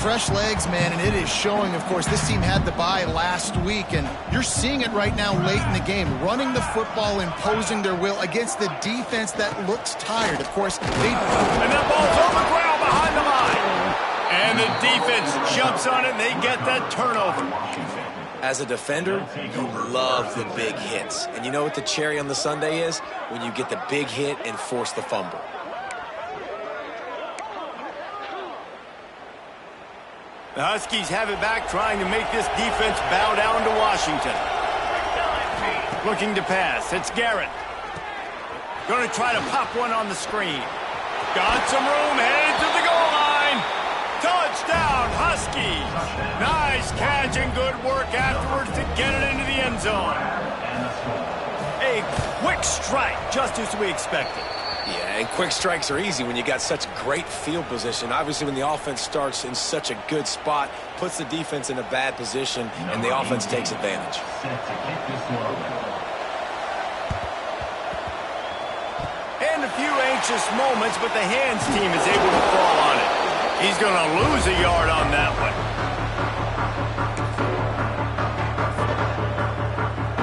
Fresh legs, man, and it is showing. Of course, this team had the bye last week, and you're seeing it right now late in the game, running the football, imposing their will against the defense that looks tired. Of course, and that ball's on the ground behind the line. And the defense jumps on it, and they get that turnover. As a defender, you love the big hits. And you know what the cherry on the sundae is? When you get the big hit and force the fumble. The Huskies have it back, trying to make this defense bow down to Washington. Looking to pass. It's Garrett. Going to try to pop one on the screen. Got some room, headed to the goal line. Touchdown, Huskies. Nice catch and good work afterwards to get it into the end zone. A quick strike, just as we expected. Yeah, and quick strikes are easy when you got such great field position. Obviously, when the offense starts in such a good spot, puts the defense in a bad position, and the offense takes advantage. And a few anxious moments, but the hands team is able to fall on it. He's going to lose a yard on that one.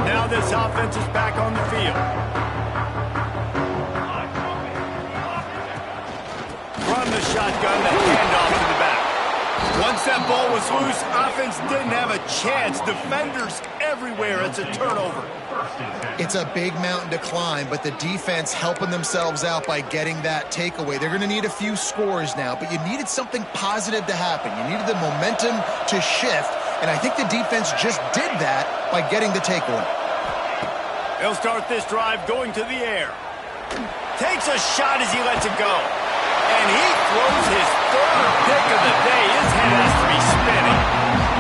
Now this offense is back on the field. From the shotgun, the handoff to the back. Once that ball was loose, offense didn't have a chance. Defenders everywhere. It's a turnover. It's a big mountain to climb, but the defense helping themselves out by getting that takeaway. They're going to need a few scores now, but you needed something positive to happen. You needed the momentum to shift, and I think the defense just did that by getting the takeaway. They'll start this drive going to the air. Takes a shot as he lets it go. And he throws his third pick of the day. His head has to be spinning.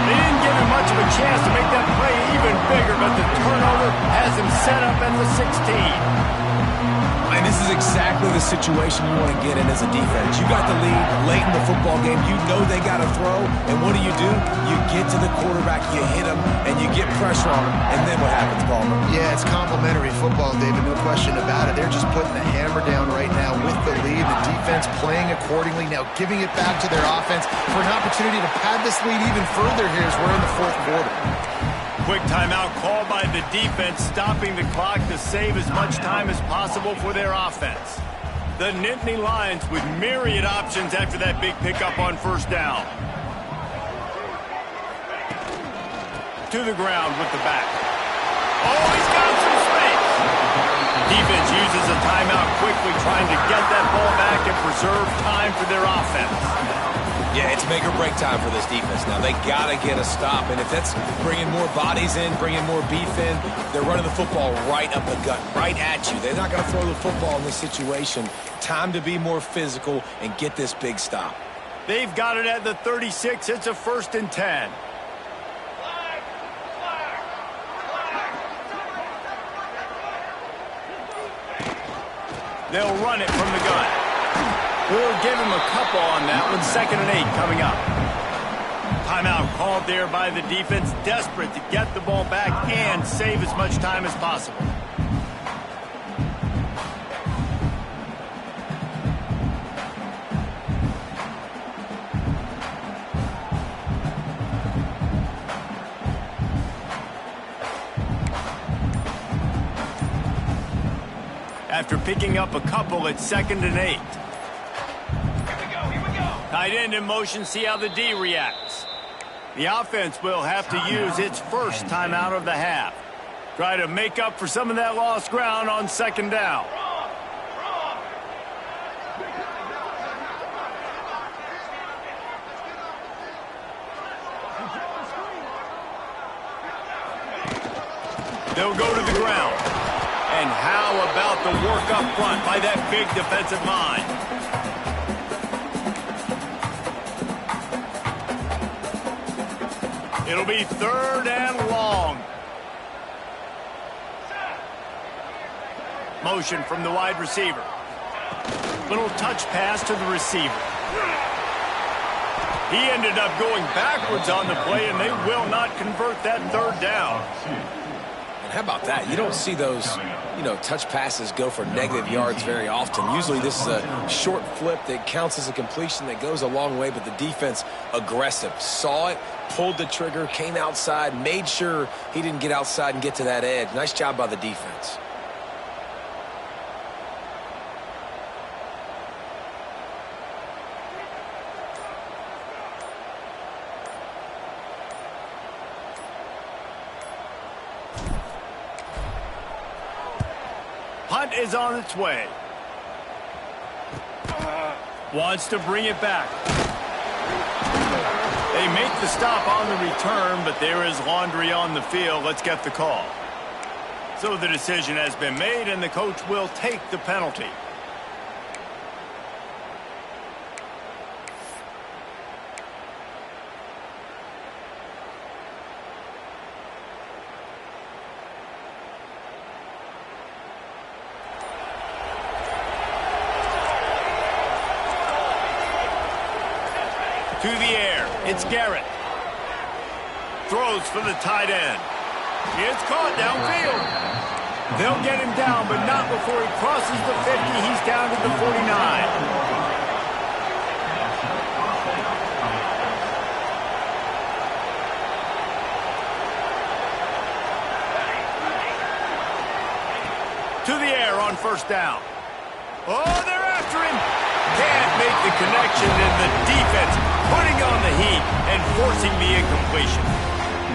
They didn't give him much of a chance to make that play even bigger, but the turnover has him set up at the 16. And this is exactly the situation you want to get in as a defense. You got the lead late in the football game. You know they got to throw. And what do? You get to the quarterback, you hit him, and you get pressure on him. And then what happens, Palmer? Yeah, it's complimentary football, David, no question about it. They're just putting the hammer down right now with the lead. The defense playing accordingly, now giving it back to their offense for an opportunity to pad this lead even further here as we're in the fourth quarter. Quick timeout called by the defense, stopping the clock to save as much time as possible for their offense. The Nittany Lions with myriad options after that big pickup on first down. To the ground with the back. Oh, he's got some space. Defense uses a timeout quickly, trying to get that ball back and preserve time for their offense. Yeah, it's make or break time for this defense now. They got to get a stop, and if that's bringing more bodies in, bringing more beef in, they're running the football right up the gut, right at you. They're not going to throw the football in this situation. Time to be more physical and get this big stop. They've got it at the 36. It's a 1st and 10. They'll run it from the gun. We'll give him a couple on that one. 2nd and 8 coming up. Timeout called there by the defense, desperate to get the ball back and save as much time as possible. After picking up a couple at 2nd and 8. Tight end in motion, see how the D reacts. The offense will have to use its first timeout of the half. Try to make up for some of that lost ground on 2nd down. They'll go to the ground. And how about the work up front by that big defensive line? It'll be 3rd and long. Motion from the wide receiver. Little touch pass to the receiver. He ended up going backwards on the play, and they will not convert that 3rd down. And how about that? You don't see those, touch passes go for negative yards very often. Usually this is a short flip that counts as a completion that goes a long way, but the defense aggressive. Saw it, pulled the trigger, came outside, made sure he didn't get outside and get to that edge. Nice job by the defense. Punt is on its way. Wants to bring it back. They make the stop on the return, but there is laundry on the field. Let's get the call. So the decision has been made, and the coach will take the penalty. To the air, it's Garrett. Throws for the tight end. It's caught downfield. They'll get him down, but not before he crosses the 50. He's down to the 49. To the air on 1st down. Oh, they're after him. Can't make the connection, and the defense putting on the heat and forcing the incompletion.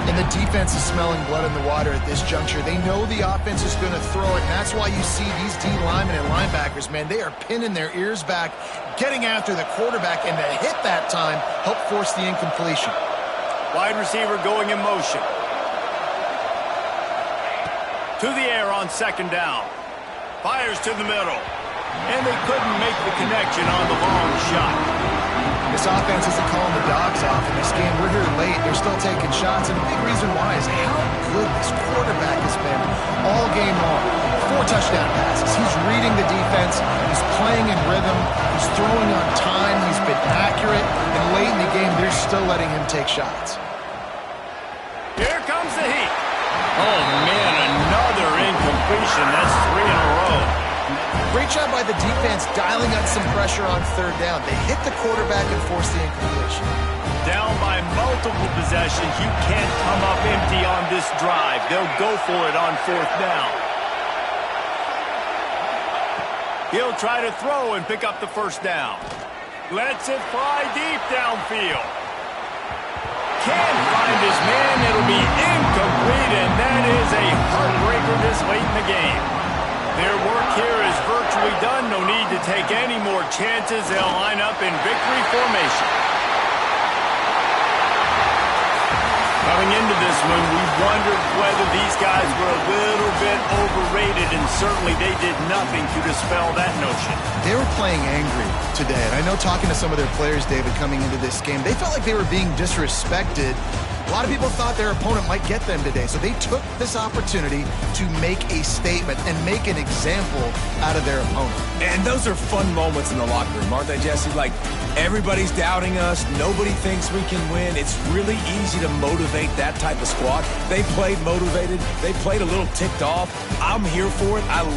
And the defense is smelling blood in the water at this juncture. They know the offense is going to throw it, and that's why you see these D linemen and linebackers, man, they are pinning their ears back, getting after the quarterback, and to hit that time, help force the incompletion. Wide receiver going in motion. To the air on 2nd down. Fires to the middle. And they couldn't make the connection on the long shot. This offense isn't calling the dogs off in this game. We're here late. They're still taking shots, and a big reason why is how good this quarterback has been all game long. 4 touchdown passes. He's reading the defense. He's playing in rhythm. He's throwing on time. He's been accurate. And late in the game, they're still letting him take shots. Here comes the heat. Oh, man, another incompletion. That's 3 in a row. Great job by the defense dialing up some pressure on 3rd down. They hit the quarterback and force the incompletion. Down by multiple possessions. You can't come up empty on this drive. They'll go for it on 4th down. He'll try to throw and pick up the 1st down. Lets it fly deep downfield. Can't find his man. It'll be incomplete, and that is a heartbreaker this late in the game. Their work here is virtually done. No need to take any more chances. They'll line up in victory formation. Coming into this one, we wondered whether these guys were a little bit overrated, and certainly they did nothing to dispel that notion. They were playing angry today, and I know talking to some of their players, David, coming into this game, they felt like they were being disrespected A lot of people thought their opponent might get them today, so they took this opportunity to make a statement and make an example out of their opponent. And those are fun moments in the locker room, aren't they, Jesse? Like, everybody's doubting us. Nobody thinks we can win. It's really easy to motivate that type of squad. They played motivated. They played a little ticked off. I'm here for it. I love